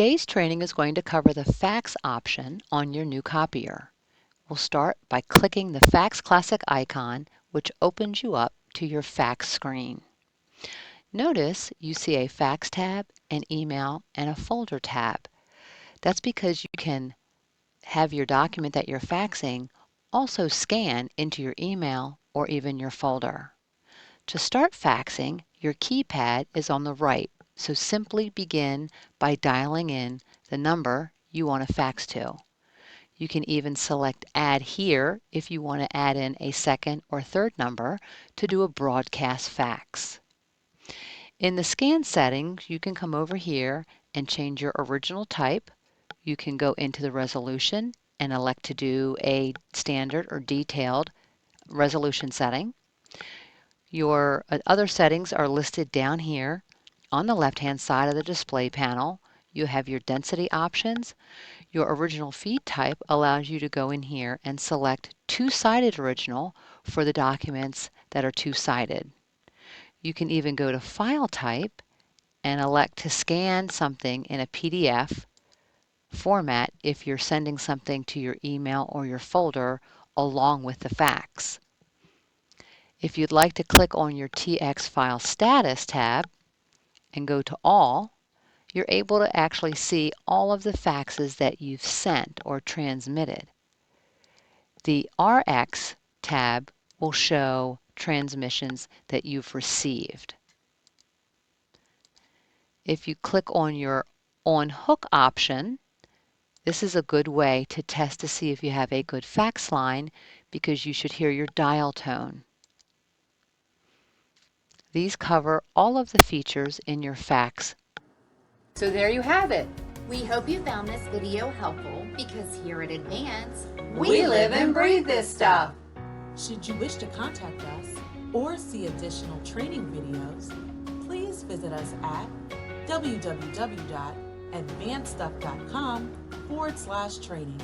Today's training is going to cover the fax option on your new copier. We'll start by clicking the Fax Classic icon, which opens you up to your fax screen. Notice you see a Fax tab, an Email, and a Folder tab. That's because you can have your document that you're faxing also scan into your email or even your folder. To start faxing, your keypad is on the right, so simply begin by dialing in the number you want to fax to. You can even select Add Here if you want to add in a second or third number to do a broadcast fax. In the scan settings, you can come over here and change your original type. You can go into the resolution and elect to do a standard or detailed resolution setting. Your other settings are listed down here on the left-hand side of the display panel. You have your density options. Your original feed type allows you to go in here and select two-sided original for the documents that are two-sided. You can even go to file type and elect to scan something in a PDF format if you're sending something to your email or your folder along with the fax. If you'd like to click on your TX File Status tab and go to All, you're able to actually see all of the faxes that you've sent or transmitted. The RX tab will show transmissions that you've received. If you click on your On Hook option, this is a good way to test to see if you have a good fax line because you should hear your dial tone. These cover all of the features in your fax. So there you have it. We hope you found this video helpful because here at Advance, We live and breathe this stuff. Should you wish to contact us or see additional training videos, please visit us at www.advancedstuff.com/training.